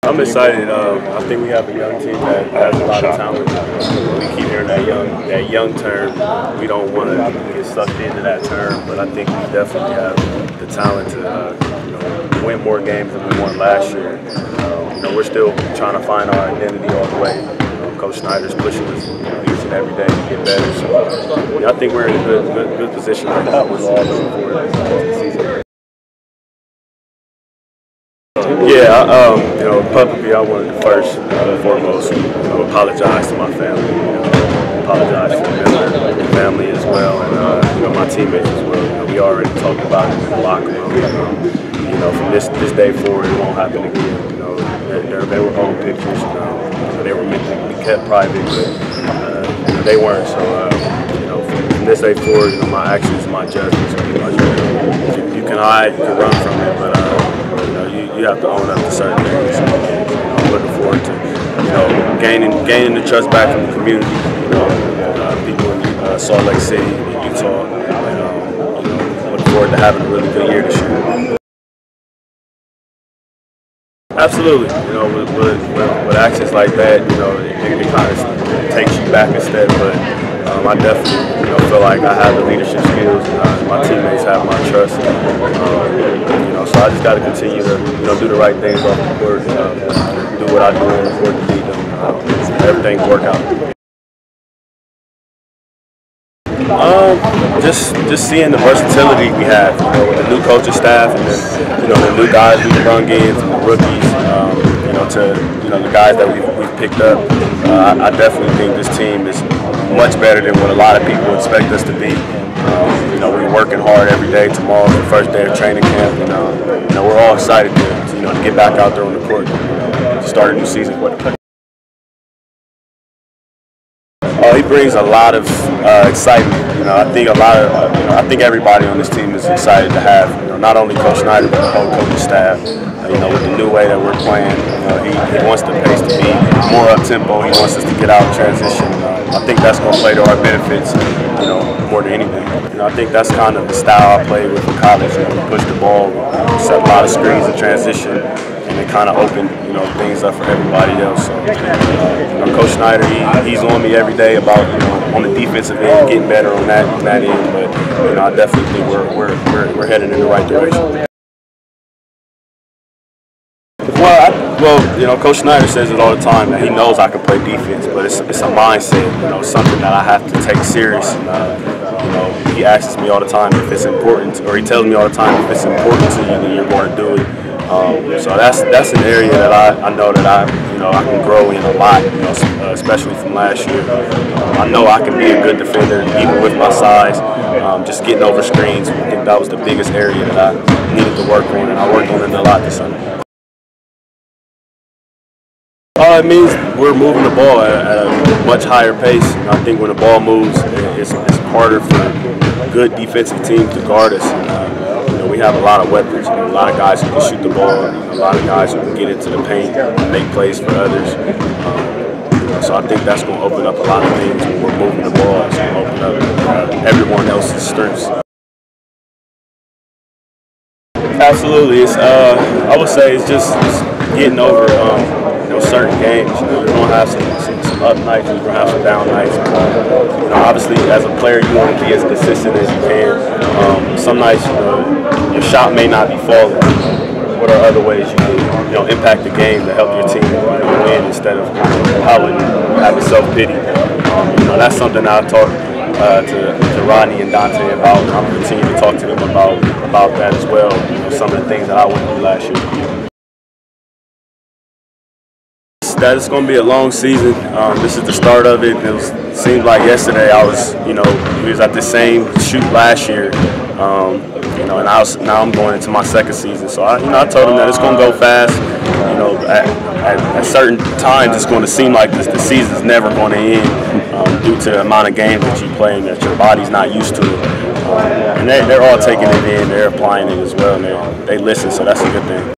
I'm excited. I think we have a young team that has a lot of talent. We keep hearing that young term. We don't want to get sucked into that term, but I think we definitely have the talent to win more games than we won last year. We're still trying to find our identity all the way. Coach Snyder's pushing us each and every day to get better. So I think we're in a good position right now. We're all looking forward to the season. Yeah, publicly I wanted to first and foremost apologize to my family, apologize to the family as well, and my teammates as well. We already talked about it in the locker room. From this day forward, it won't happen again. They were old pictures. They were meant to be kept private, but they weren't. So from this day forward, my actions, my judgments, pretty much. You can hide, you can run from it, but you have to own up to certain things. I'm looking forward to gaining the trust back from the community. People in Salt Lake City, Utah. Looking forward to having a really good year this year. Absolutely. With actions like that, it kind of takes you back a step. But I definitely, feel like I have the leadership skills. My teammates have my trust. So I just got to continue to, do the right things off the court. Do what I do on the court to beat them. Everything work out. Just seeing the versatility we have, with the new coaching staff and the new guys we brought in, from the rookies, to the guys that we've picked up. I definitely think this team is much better than what a lot of people expect us to be. We're working hard every day. Tomorrow's the first day of training camp, and we're all excited to get back out there on the court, to start a new season. He brings a lot of excitement. I think everybody on this team is excited to have, not only Coach Snyder but the whole coaching staff. With the new way that we're playing, he wants the pace to be more up tempo. He wants us to get out and transition. I think that's going to play to our benefits, more than anything. I think that's kind of the style I played with in college. We push the ball, set a lot of screens in transition, and it kind of opened, things up for everybody else. So, Coach Snyder, he's on me every day about, on the defensive end, getting better on that end. But I definitely think we're heading in the right direction. Well, Coach Snyder says it all the time that he knows I can play defense, but it's a mindset, something that I have to take serious. He asks me all the time if it's important, or he tells me all the time if it's important to you, then you're going to do it. So that's an area that I know that I can grow in a lot, especially from last year. I know I can be a good defender even with my size. Just getting over screens, I think that was the biggest area that I needed to work on, and I worked on it a lot this summer. It means we're moving the ball at a much higher pace. I think when the ball moves, it's harder for good defensive teams to guard us. We have a lot of weapons, a lot of guys who can shoot the ball, a lot of guys who can get into the paint and make plays for others. So I think that's going to open up a lot of things when we're moving the ball. It's going to open up everyone else's strengths. Absolutely. I would say it's just getting over certain games. You're going to have some up nights, you're going to have some down nights. Obviously, as a player, you want to be as consistent as you can. Some nights, your shot may not be falling. What are other ways you can, impact the game to help your team win instead of having self-pity? That's something that I talk to Rodney and Dante about. I'm continuing to talk to them about that as well. Some of the things that I went through last year. That it's going to be a long season. This is the start of it. It seemed like yesterday we was at the same shoot last year, and now I'm going into my second season. So I told him that it's going to go fast. At certain times it's going to seem like the season's never going to end due to the amount of games that you play and that your body's not used to it. And they're all taking it in. They're applying it as well, and they listen. So that's a good thing.